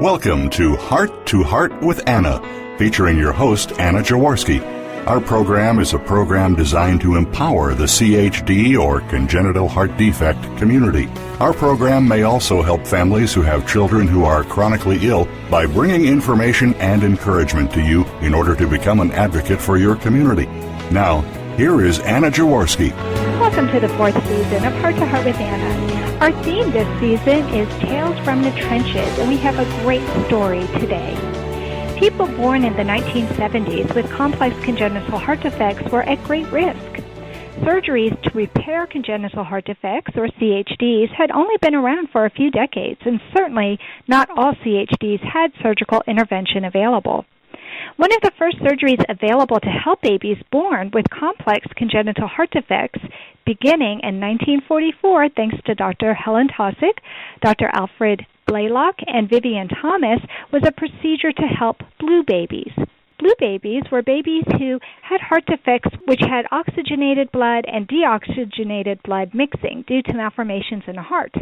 Welcome to Heart with Anna, featuring your host, Anna Jaworski. Our program is a program designed to empower the CHD or congenital heart defect community. Our program may also help families who have children who are chronically ill by bringing information and encouragement to you in order to become an advocate for your community. Now, here is Anna Jaworski. Welcome to the fourth season of Heart to Heart with Anna. Our theme this season is Tales from the Trenches, and we have a great story today. People born in the 1970s with complex congenital heart defects were at great risk. Surgeries to repair congenital heart defects, or CHDs, had only been around for a few decades, and certainly not all CHDs had surgical intervention available. One of the first surgeries available to help babies born with complex congenital heart defects, beginning in 1944, thanks to Dr. Helen Taussig, Dr. Alfred Blaylock, and Vivian Thomas, was a procedure to help blue babies. Blue babies were babies who had heart defects which had oxygenated blood and deoxygenated blood mixing due to malformations in the heart.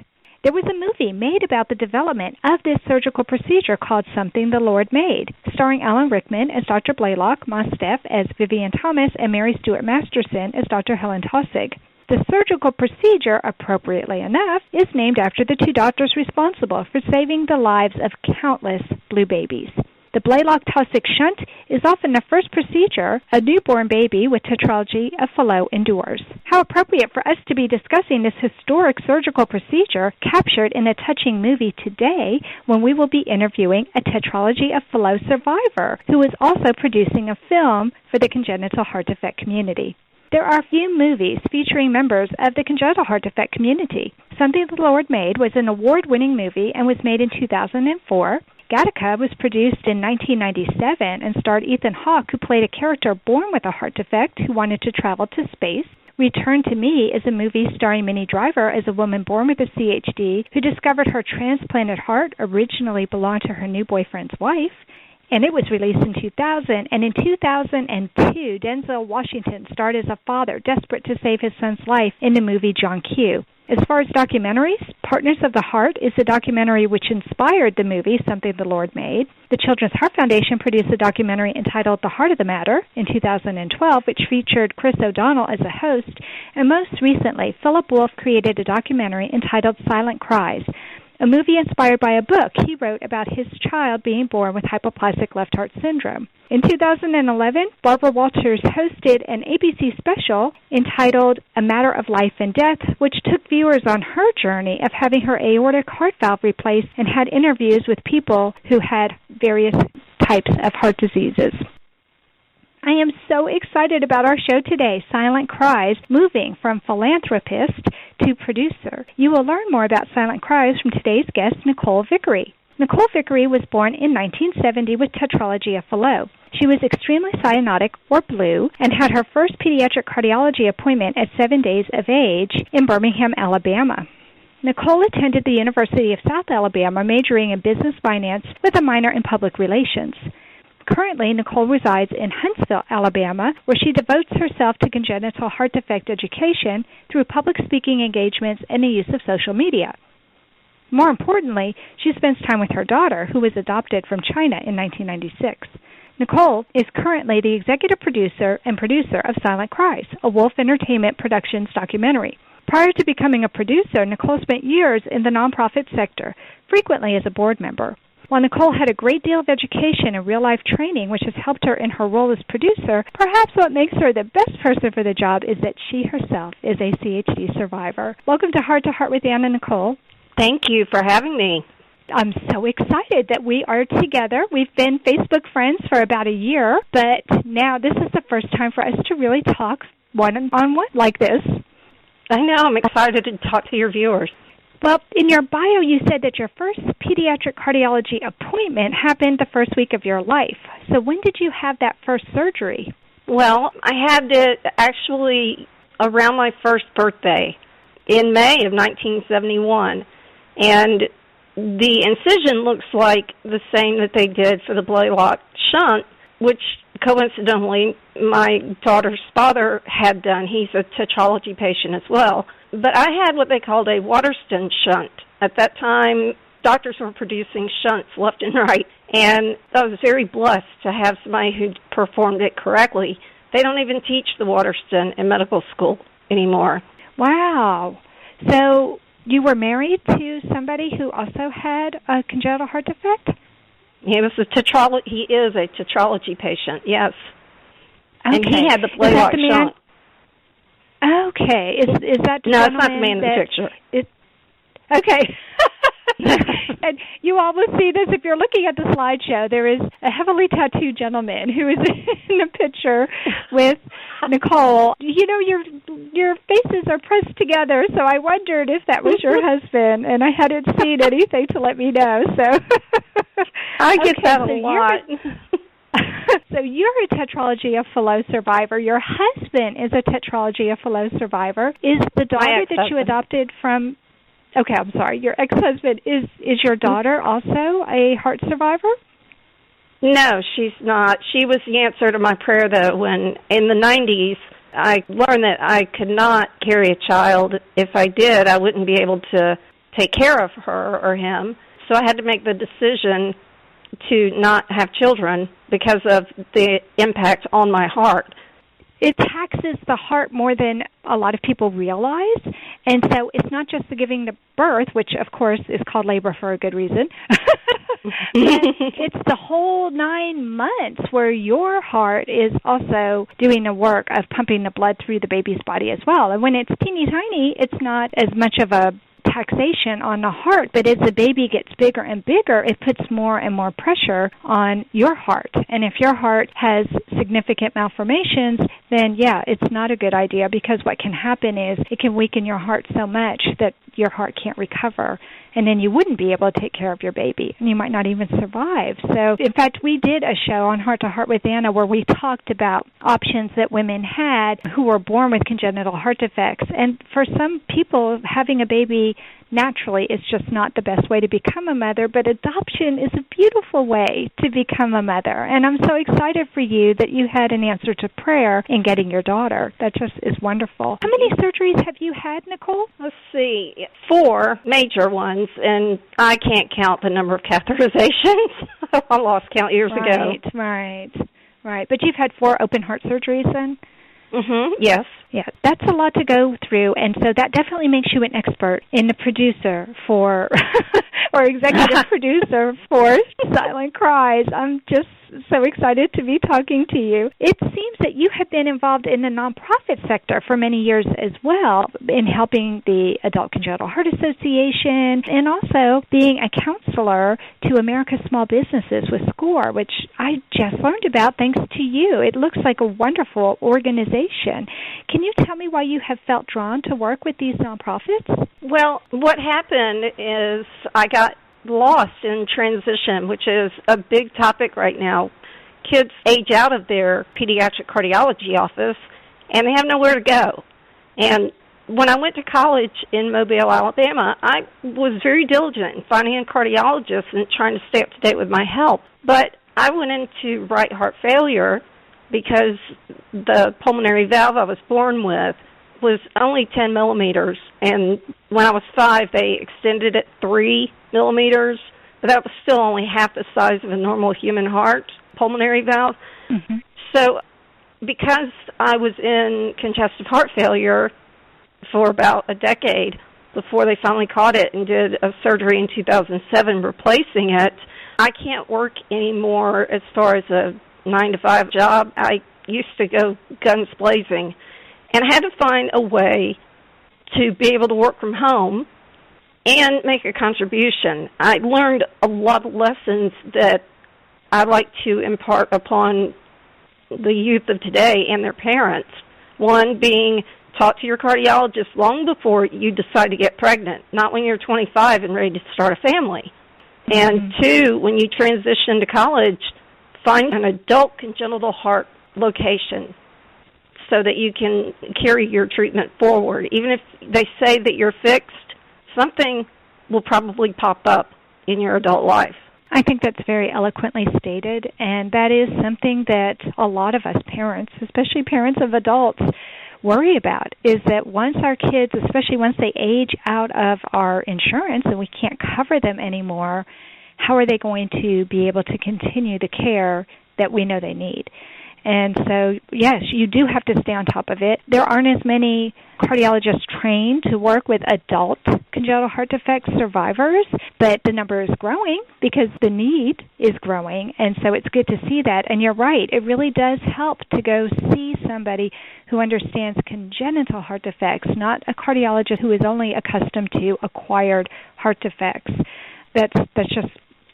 There was a movie made about the development of this surgical procedure called Something the Lord Made, starring Alan Rickman as Dr. Blaylock, Ma Steph as Vivian Thomas, and Mary Stuart Masterson as Dr. Helen Taussig. The surgical procedure, appropriately enough, is named after the two doctors responsible for saving the lives of countless blue babies. The Blaylock-Taussig shunt is often the first procedure a newborn baby with tetralogy of Fallot endures. How appropriate for us to be discussing this historic surgical procedure captured in a touching movie today when we will be interviewing a tetralogy of Fallot survivor who is also producing a film for the congenital heart defect community. There are few movies featuring members of the congenital heart defect community. Something the Lord Made was an award-winning movie and was made in 2004. Gattaca was produced in 1997 and starred Ethan Hawke, who played a character born with a heart defect who wanted to travel to space. Return to Me is a movie starring Minnie Driver as a woman born with a CHD who discovered her transplanted heart originally belonged to her new boyfriend's wife. And it was released in 2000. And in 2002, Denzel Washington starred as a father desperate to save his son's life in the movie John Q. As far as documentaries, Partners of the Heart is a documentary which inspired the movie Something the Lord Made. The Children's Heart Foundation produced a documentary entitled The Heart of the Matter in 2012, which featured Chris O'Donnell as a host. And most recently, Philip Wolf created a documentary entitled Silent Cries, a movie inspired by a book he wrote about his child being born with hypoplastic left heart syndrome. In 2011, Barbara Walters hosted an ABC special entitled A Matter of Life and Death, which took viewers on her journey of having her aortic heart valve replaced and had interviews with people who had various types of heart diseases. I am so excited about our show today, Silent Cries, moving from philanthropist to producer. You will learn more about Silent Cries from today's guest, Nicole Vickery. Nicole Vickery was born in 1970 with tetralogy of Fallot. She was extremely cyanotic, or blue, and had her first pediatric cardiology appointment at 7 days of age in Birmingham, Alabama. Nicole attended the University of South Alabama, majoring in business finance with a minor in public relations. Currently, Nicole resides in Huntsville, Alabama, where she devotes herself to congenital heart defect education through public speaking engagements and the use of social media. More importantly, she spends time with her daughter, who was adopted from China in 1996. Nicole is currently the executive producer and producer of Silent Cries, a Wolf Entertainment Productions documentary. Prior to becoming a producer, Nicole spent years in the nonprofit sector, frequently as a board member. While Nicole had a great deal of education and real-life training, which has helped her in her role as producer, perhaps what makes her the best person for the job is that she herself is a CHD survivor. Welcome to Heart with Anna, Nicole. Thank you for having me. I'm so excited that we are together. We've been Facebook friends for about a year, but now this is the first time for us to really talk one-on-one like this. I know. I'm excited to talk to your viewers. Well, in your bio, you said that your first pediatric cardiology appointment happened the first week of your life. So when did you have that first surgery? Well, I had it actually around my first birthday in May of 1971. And the incision looks like the same that they did for the Blaylock shunt, which coincidentally my daughter's father had done. He's a tetralogy patient as well. But I had what they called a Waterston shunt. At that time, doctors were producing shunts left and right. And I was very blessed to have somebody who performed it correctly. They don't even teach the water stent in medical school anymore. Wow. So you were married to somebody who also had a congenital heart defect? He is a tetralogy patient, yes. Okay. And he had the Blaylock shunt. Okay. Is that No, it's not the man in the picture. Okay. And you all will see this if you're looking at the slideshow. There is a heavily tattooed gentleman who is in the picture with Nicole. You know, your faces are pressed together, so I wondered if that was your husband, and I hadn't seen anything to let me know. So I get that a lot. So you're a tetralogy of Fallot survivor. Your husband is a tetralogy of Fallot survivor. Is the daughter that you adopted from... Okay, I'm sorry. Your ex-husband, is your daughter also a heart survivor? No, she's not. She was the answer to my prayer, though, when in the 90s I learned that I could not carry a child. If I did, I wouldn't be able to take care of her or him. So I had to make the decision to not have children because of the impact on my heart. It taxes the heart more than a lot of people realize. And so it's not just the giving the birth, which, of course, is called labor for a good reason. It's the whole 9 months where your heart is also doing the work of pumping the blood through the baby's body as well. And when it's teeny tiny, it's not as much of a taxation on the heart, but as the baby gets bigger and bigger, it puts more and more pressure on your heart. And if your heart has significant malformations, then yeah, it's not a good idea, because what can happen is it can weaken your heart so much that your heart can't recover, and then you wouldn't be able to take care of your baby, and you might not even survive. So, in fact, we did a show on Heart to Heart with Anna where we talked about options that women had who were born with congenital heart defects. And for some people, having a baby naturally is just not the best way to become a mother, but adoption is a beautiful way to become a mother. And I'm so excited for you that you had an answer to prayer in getting your daughter. That just is wonderful. How many surgeries have you had, Nicole? Let's see, 4 major ones, and I can't count the number of catheterizations. I lost count years ago. Right. But you've had 4 open heart surgeries then? Yes. Yeah, that's a lot to go through, and so that definitely makes you an expert in the producer for, or executive producer for Silent Cries. I'm just so excited to be talking to you. It seems that you have been involved in the nonprofit sector for many years as well, in helping the Adult Congenital Heart Association, and also being a counselor to America's Small Businesses with SCORE, which I just learned about thanks to you. It looks like a wonderful organization. Can you tell me why you have felt drawn to work with these nonprofits? Well, what happened is I got lost in transition, which is a big topic right now. Kids age out of their pediatric cardiology office, and they have nowhere to go. And when I went to college in Mobile, Alabama, I was very diligent in finding a cardiologist and trying to stay up to date with my health. But I went into right heart failure because the pulmonary valve I was born with was only 10 millimeters, and when I was 5, they extended it 3 millimeters, but that was still only half the size of a normal human heart pulmonary valve. So because I was in congestive heart failure for about a decade before they finally caught it and did a surgery in 2007 replacing it, I can't work anymore as far as a 9-to-5 job. I used to go guns blazing, and I had to find a way to be able to work from home and make a contribution. I learned a lot of lessons that I like to impart upon the youth of today and their parents. One being, talk to your cardiologist long before you decide to get pregnant, not when you're 25 and ready to start a family. And 2, when you transition to college, find an adult congenital heart location so that you can carry your treatment forward. Even if they say that you're fixed, something will probably pop up in your adult life. I think that's very eloquently stated, and that is something that a lot of us parents, especially parents of adults, worry about is that once our kids, especially once they age out of our insurance and we can't cover them anymore, how are they going to be able to continue the care that we know they need? And so, yes, you do have to stay on top of it. There aren't as many cardiologists trained to work with adult congenital heart defect survivors, but the number is growing because the need is growing, and so it's good to see that. And you're right, it really does help to go see somebody who understands congenital heart defects, not a cardiologist who is only accustomed to acquired heart defects. That's just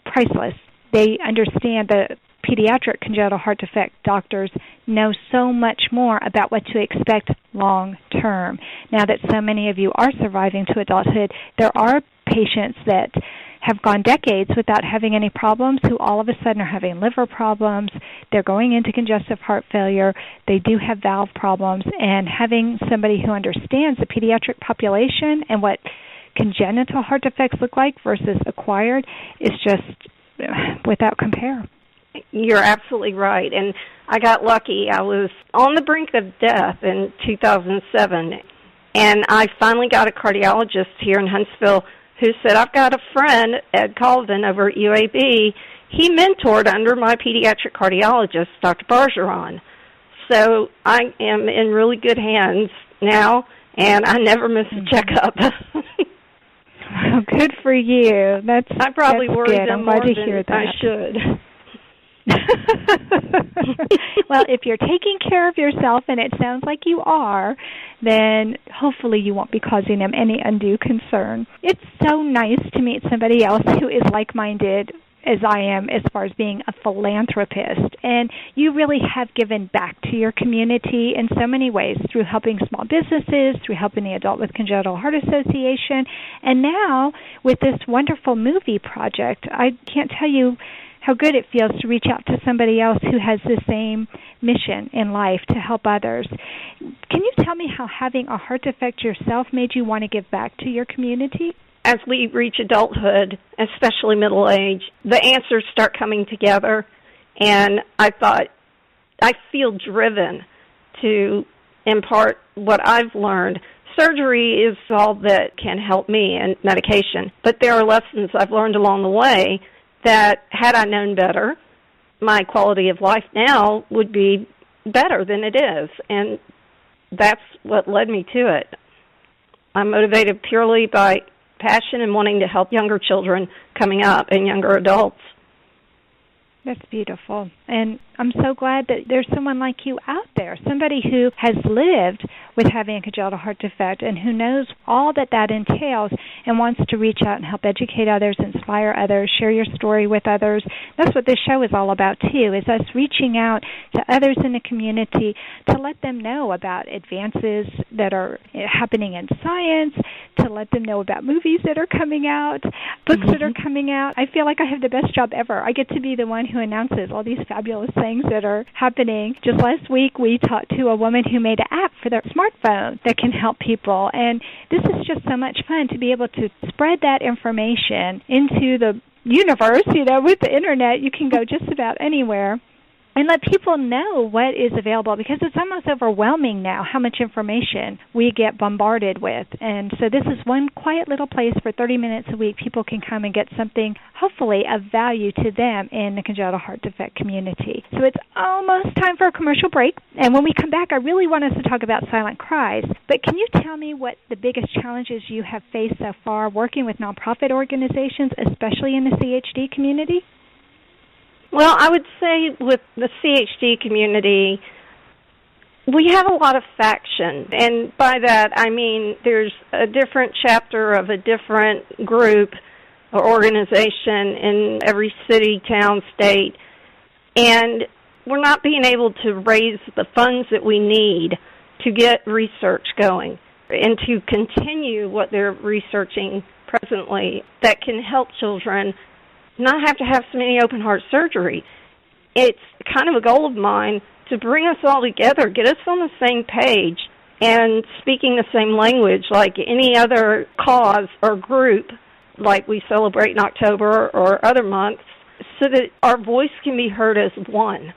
priceless. They understand the pediatric congenital heart defect doctors know so much more about what to expect long term. Now that so many of you are surviving to adulthood, there are patients that have gone decades without having any problems who all of a sudden are having liver problems. They're going into congestive heart failure. They do have valve problems, and having somebody who understands the pediatric population and what congenital heart defects look like versus acquired is just without compare. You're absolutely right. And I got lucky. I was on the brink of death in 2007, and I finally got a cardiologist here in Huntsville who said, I've got a friend, Ed Colvin, over at UAB. He mentored under my pediatric cardiologist, Dr. Bergeron. So I am in really good hands now, and I never miss a checkup. Oh, good for you. I probably worry them more than I should. Well, if you're taking care of yourself, and it sounds like you are, then hopefully you won't be causing them any undue concern. It's so nice to meet somebody else who is like-minded as I am as far as being a philanthropist. And you really have given back to your community in so many ways, through helping small businesses, through helping the Adult with Congenital Heart Association, and now with this wonderful movie project. I can't tell you how good it feels to reach out to somebody else who has the same mission in life to help others. Can you tell me how having a heart defect yourself made you want to give back to your community? As we reach adulthood, especially middle age, the answers start coming together, and I thought, I feel driven to impart what I've learned. Surgery is all that can help me, and medication, but there are lessons I've learned along the way that had I known better, my quality of life now would be better than it is, and that's what led me to it. I'm motivated purely by passion and wanting to help younger children coming up and younger adults. That's beautiful. And I'm so glad that there's someone like you out there, somebody who has lived with having a congenital heart defect and who knows all that that entails and wants to reach out and help educate others, inspire others, share your story with others. That's what this show is all about, too, is us reaching out to others in the community to let them know about advances that are happening in science, to let them know about movies that are coming out, books that are coming out. I feel like I have the best job ever. I get to be the one who announces all these fabulous things that are happening. Just last week, we talked to a woman who made an app for their smartphone that can help people. And this is just so much fun to be able to spread that information into the universe. You know, with the Internet, you can go just about anywhere and let people know what is available, because it's almost overwhelming now how much information we get bombarded with. And so this is one quiet little place for 30 minutes a week. People can come and get something, hopefully, of value to them in the congenital heart defect community. So it's almost time for a commercial break. And when we come back, I really want us to talk about silent cries. But can you tell me what the biggest challenges you have faced so far working with nonprofit organizations, especially in the CHD community? Well, I would say with the CHD community, we have a lot of faction. And by that, I mean there's a different chapter of a different group or organization in every city, town, state. And we're not being able to raise the funds that we need to get research going and to continue what they're researching presently that can help children not have to have so many open heart surgery. It's kind of a goal of mine to bring us all together, get us on the same page, and speaking the same language like any other cause or group like we celebrate in October or other months, so that our voice can be heard as one.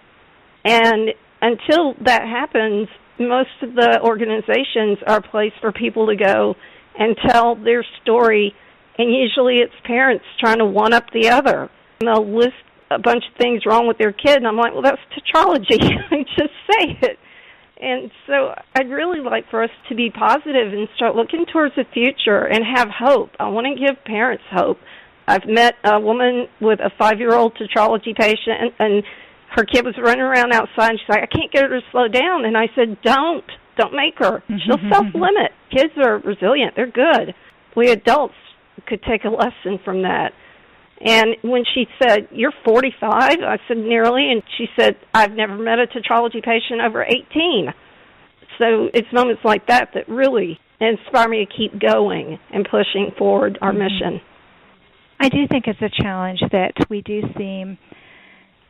And until that happens, most of the organizations are a place for people to go and tell their story, and usually it's parents trying to one-up the other. And they'll list a bunch of things wrong with their kid, and I'm like, well, that's tetralogy. Just say it. And so I'd really like for us to be positive and start looking towards the future and have hope. I want to give parents hope. I've met a woman with a 5-year-old tetralogy patient, and her kid was running around outside, and she's like, I can't get her to slow down. And I said, don't make her. She'll self-limit. Kids are resilient. They're good. We adults could take a lesson from that. And when she said, you're 45, I said, nearly, and she said, I've never met a tetralogy patient over 18. So it's moments like that that really inspire me to keep going and pushing forward our mission. I do think it's a challenge that we do seem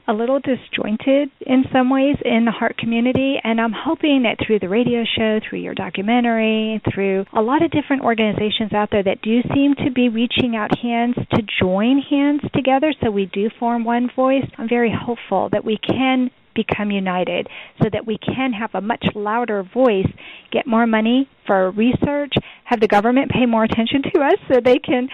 a little disjointed in some ways in the heart community, and I'm hoping that through the radio show, through your documentary, through a lot of different organizations out there that do seem to be reaching out hands to join hands together so we do form one voice, I'm very hopeful that we can become united so that we can have a much louder voice, get more money for research, have the government pay more attention to us so they can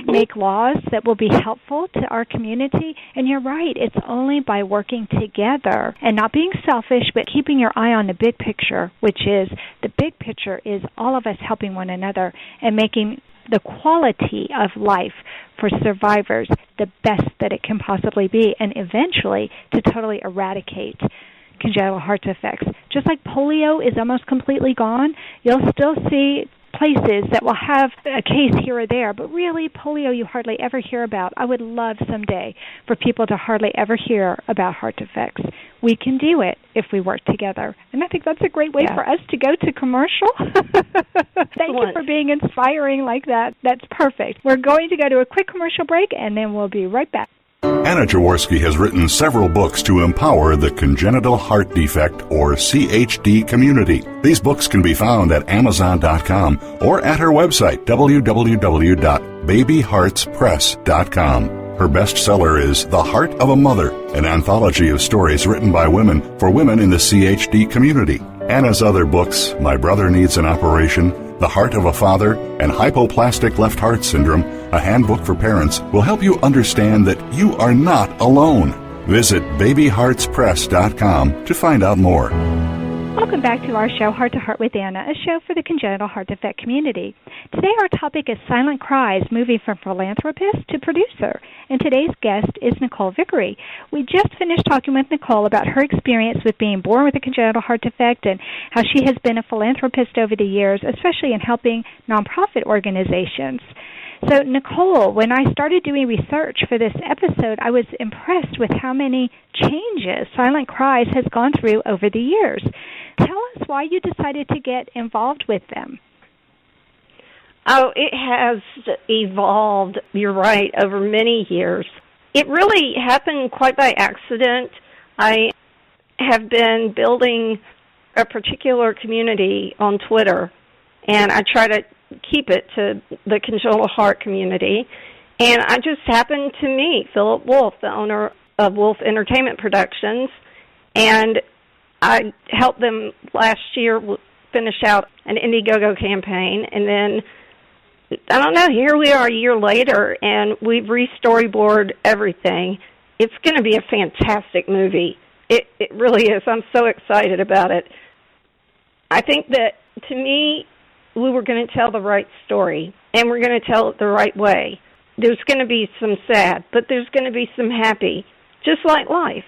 make laws that will be helpful to our community. And you're right, it's only by working together and not being selfish, but keeping your eye on the big picture, which is the big picture is all of us helping one another and making the quality of life for survivors the best that it can possibly be, and eventually to totally eradicate congenital heart defects. Just like polio is almost completely gone, you'll still see places that will have a case here or there, but really polio you hardly ever hear about. I would love someday for people to hardly ever hear about heart defects. We can do it if we work together. And I think that's a great way for us to go to commercial. Thank you for being inspiring like that. That's perfect. We're going to go to a quick commercial break, and then we'll be right back. Anna Jaworski has written several books to empower the congenital heart defect, or CHD, community. These books can be found at Amazon.com or at her website, www.babyheartspress.com. Her bestseller is The Heart of a Mother, an anthology of stories written by women for women in the CHD community. Anna's other books, My Brother Needs an Operation, The Heart of a Father, and Hypoplastic Left Heart Syndrome, a handbook for parents, will help you understand that you are not alone. Visit babyheartspress.com to find out more. Welcome back to our show, Heart to Heart with Anna, a show for the congenital heart defect community. Today our topic is Silent Cries, moving from philanthropist to producer. And today's guest is Nicole Vickery. We just finished talking with Nicole about her experience with being born with a congenital heart defect and how she has been a philanthropist over the years, especially in helping nonprofit organizations. So, Nicole, when I started doing research for this episode, I was impressed with how many changes Silent Cries has gone through over the years. Tell us why you decided to get involved with them. Oh, it has evolved, you're right, over many years. It really happened quite by accident. I have been building a particular community on Twitter, and I try to keep it to the congenital heart community. And I just happened to meet Philip Wolf, the owner of Wolf Entertainment Productions, and I helped them last year finish out an Indiegogo campaign. And then, I don't know, here we are a year later, and we've re-storyboarded everything. It's going to be a fantastic movie. It really is. I'm so excited about it. I think that, to me, we were going to tell the right story, and we're going to tell it the right way. There's going to be some sad, but there's going to be some happy, just like life.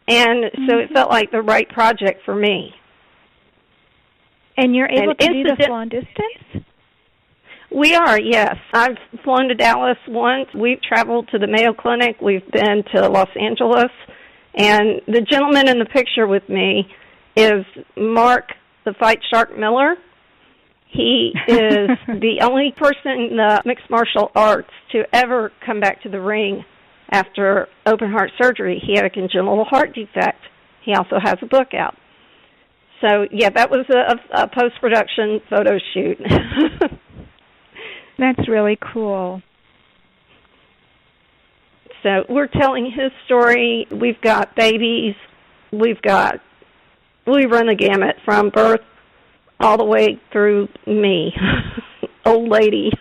And so it felt like the right project for me. And you're able to do the long distance? We are, yes. I've flown to Dallas once. We've traveled to the Mayo Clinic. We've been to Los Angeles. And the gentleman in the picture with me is Mark the Fight Shark Miller. He is the only person in the mixed martial arts to ever come back to the ring after open heart surgery. He had a congenital heart defect. He also has a book out. So, yeah, that was a post-production photo shoot. That's really cool. So we're telling his story. We've got babies. We've got We run the gamut from birth all the way through me, old lady.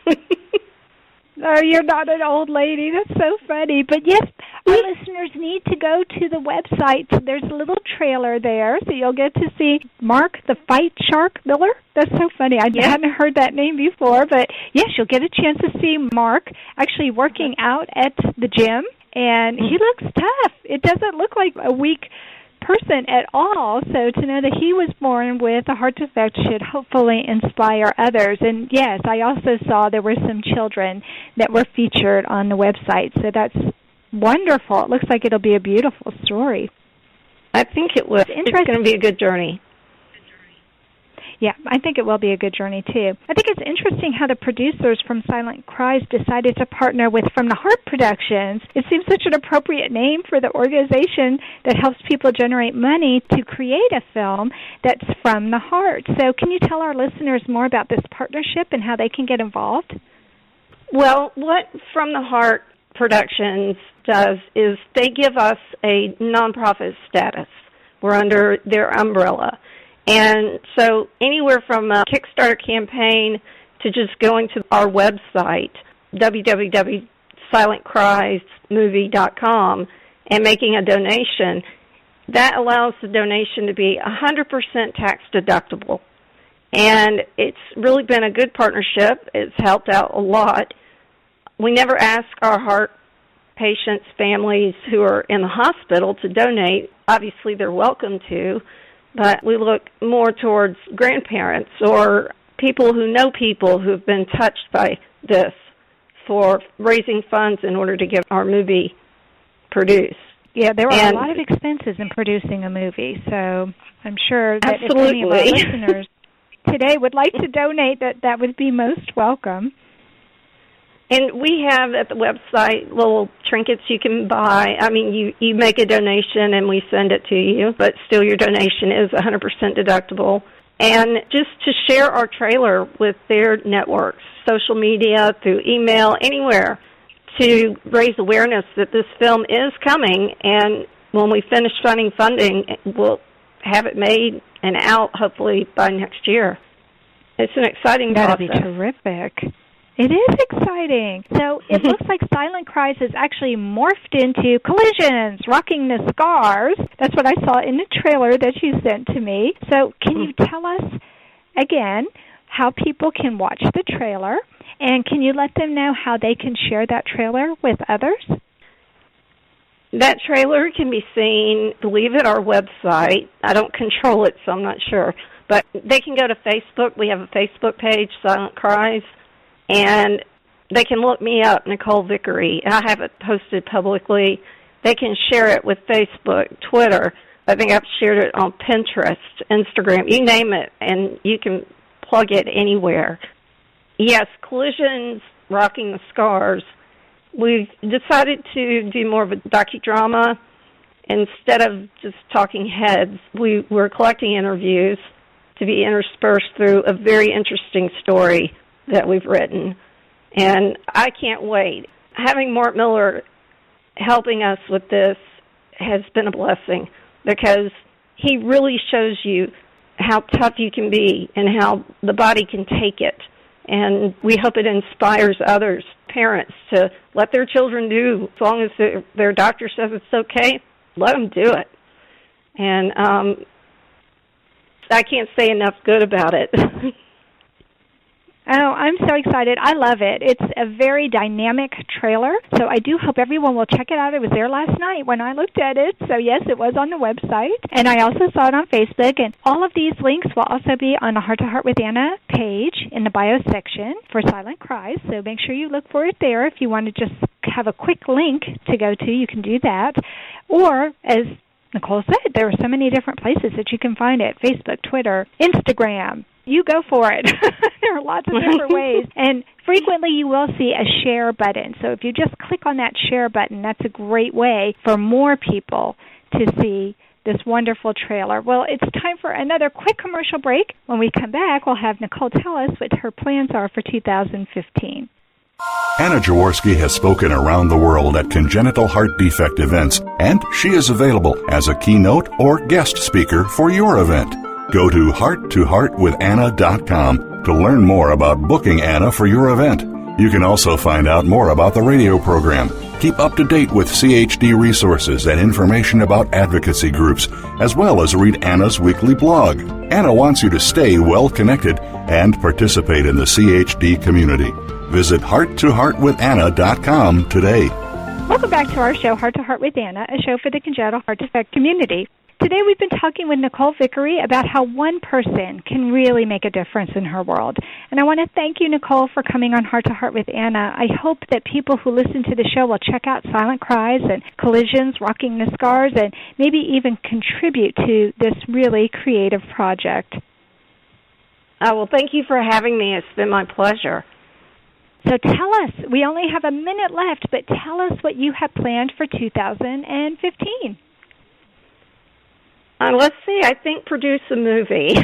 Oh, you're not an old lady. That's so funny. But yes, our listeners need to go to the website. There's a little trailer there, so you'll get to see Mark the Fight Shark Miller. That's so funny. I hadn't heard that name before, but yes, you'll get a chance to see Mark actually working out at the gym, and he looks tough. It doesn't look like a weak person at all, so to know that he was born with a heart defect should hopefully inspire others. And yes, I also saw there were some children that were featured on the website, so that's wonderful. It looks like it'll be a beautiful story. I think it will. It's going to be a good journey. Yeah, I think it will be a good journey, too. I think it's interesting how the producers from Silent Cries decided to partner with From the Heart Productions. It seems such an appropriate name for the organization that helps people generate money to create a film that's from the heart. So can you tell our listeners more about this partnership and how they can get involved? Well, what From the Heart Productions does is they give us a nonprofit status. We're under their umbrella. And so anywhere from a Kickstarter campaign to just going to our website, www.silentcriesmovie.com, and making a donation, that allows the donation to be 100% tax deductible. And it's really been a good partnership. It's helped out a lot. We never ask our heart patients' families who are in the hospital to donate. Obviously, they're welcome to. But we look more towards grandparents or people who know people who've been touched by this for raising funds in order to get our movie produced. Yeah, there are a lot of expenses in producing a movie, so I'm sure that if any of our listeners today would like to donate, that would be most welcome. And we have at the website little trinkets you can buy. I mean, you make a donation and we send it to you, but still your donation is 100% deductible. And just to share our trailer with their networks, social media, through email, anywhere, to raise awareness that this film is coming. And when we finish finding funding, we'll have it made and out hopefully by next year. It's an exciting process. That'll be terrific. It is exciting. So it looks like Silent Cries has actually morphed into Collisions, Rocking the Scars. That's what I saw in the trailer that you sent to me. So can you tell us, again, how people can watch the trailer, and can you let them know how they can share that trailer with others? That trailer can be seen, I believe, at our website. I don't control it, so I'm not sure. But they can go to Facebook. We have a Facebook page, Silent Cries. And they can look me up, Nicole Vickery. I have it posted publicly. They can share it with Facebook, Twitter. I think I've shared it on Pinterest, Instagram. You name it, and you can plug it anywhere. Yes, Collisions, Rocking the Scars. We've decided to do more of a docudrama. Instead of just talking heads, we're collecting interviews to be interspersed through a very interesting story that we've written, and I can't wait. Having Mark Miller helping us with this has been a blessing because he really shows you how tough you can be and how the body can take it, and we hope it inspires others, parents, to let their children do, as long as their doctor says it's okay, let them do it. And I can't say enough good about it. Oh, I'm so excited. I love it. It's a very dynamic trailer, so I do hope everyone will check it out. It was there last night when I looked at it, so yes, it was on the website, and I also saw it on Facebook, and all of these links will also be on the Heart to Heart with Anna page in the bio section for Silent Cries, so make sure you look for it there. If you want to just have a quick link to go to, you can do that, or as Nicole said, there are so many different places that you can find it, Facebook, Twitter, Instagram. You go for it. There are lots of different ways. And frequently you will see a share button. So if you just click on that share button, that's a great way for more people to see this wonderful trailer. Well, it's time for another quick commercial break. When we come back, we'll have Nicole tell us what her plans are for 2015. Anna Jaworski has spoken around the world at congenital heart defect events, and she is available as a keynote or guest speaker for your event. Go to hearttoheartwithanna.com to learn more about booking Anna for your event. You can also find out more about the radio program, keep up to date with CHD resources and information about advocacy groups, as well as read Anna's weekly blog. Anna wants you to stay well connected and participate in the CHD community. Visit hearttoheartwithanna.com today. Welcome back to our show, Heart to Heart with Anna, a show for the congenital heart defect community. Today we've been talking with Nicole Vickery about how one person can really make a difference in her world. And I want to thank you, Nicole, for coming on Heart to Heart with Anna. I hope that people who listen to the show will check out Silent Cries and Collisions, Rocking the Scars, and maybe even contribute to this really creative project. Well, thank you for having me. It's been my pleasure. So tell us, we only have a minute left, but tell us what you have planned for 2015. Let's see, I think produce a movie.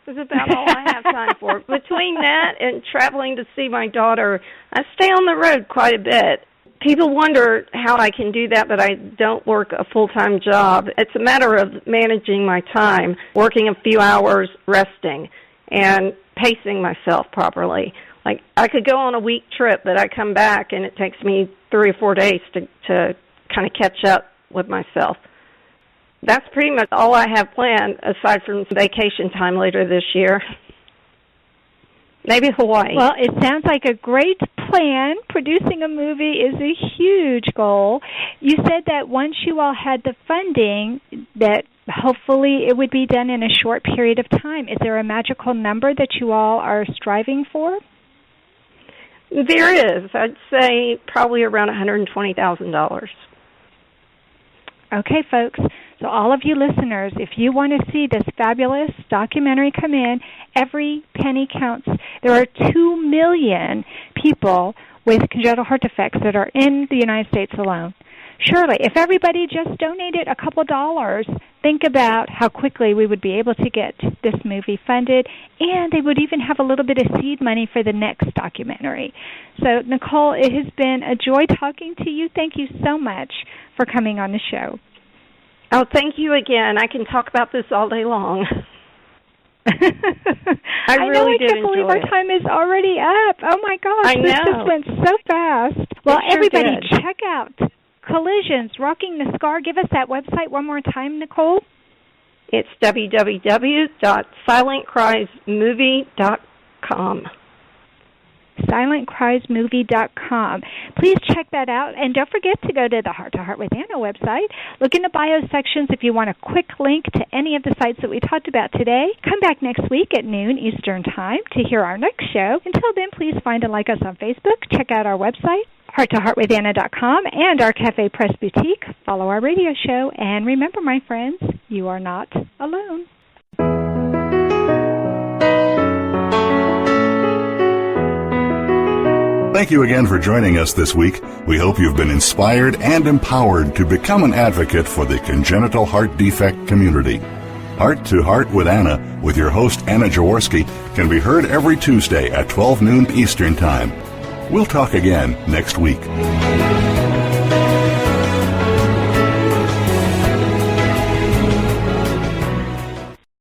That's about all I have time for. Between that and traveling to see my daughter, I stay on the road quite a bit. People wonder how I can do that, but I don't work a full-time job. It's a matter of managing my time, working a few hours, resting, and pacing myself properly. Like, I could go on a week trip, but I come back and it takes me 3 or 4 days to kind of catch up with myself. That's pretty much all I have planned, aside from vacation time later this year. Maybe Hawaii. Well, it sounds like a great plan. Producing a movie is a huge goal. You said that once you all had the funding, that hopefully it would be done in a short period of time. Is there a magical number that you all are striving for? There is. I'd say probably around $120,000. Okay, folks. So all of you listeners, if you want to see this fabulous documentary come in, every penny counts. There are 2 million people with congenital heart defects that are in the United States alone. Surely, if everybody just donated a couple dollars, think about how quickly we would be able to get this movie funded, and they would even have a little bit of seed money for the next documentary. So, Nicole, it has been a joy talking to you. Thank you so much for coming on the show. Oh, thank you again. I can talk about this all day long. I really did can't believe enjoy our it. time is already up. Oh, my gosh. I This know. just went so fast. Well, It sure everybody, did. check out Collisions, Rocking the Scar. Give us that website one more time, Nicole. It's www.silentcriesmovie.com. silentcriesmovie.com. Please check that out, and don't forget to go to the Heart to Heart with Anna website. Look in the bio sections if you want a quick link to any of the sites that we talked about today. Come back next week at noon Eastern Time to hear our next show. Until then, please find and like us on Facebook. Check out our website, hearttoheartwithanna.com, and our Cafe Press Boutique. Follow our radio show, and remember, my friends, you are not alone. Thank you again for joining us this week. We hope you've been inspired and empowered to become an advocate for the congenital heart defect community. Heart to Heart with Anna, with your host Anna Jaworski, can be heard every Tuesday at 12 noon Eastern Time. We'll talk again next week.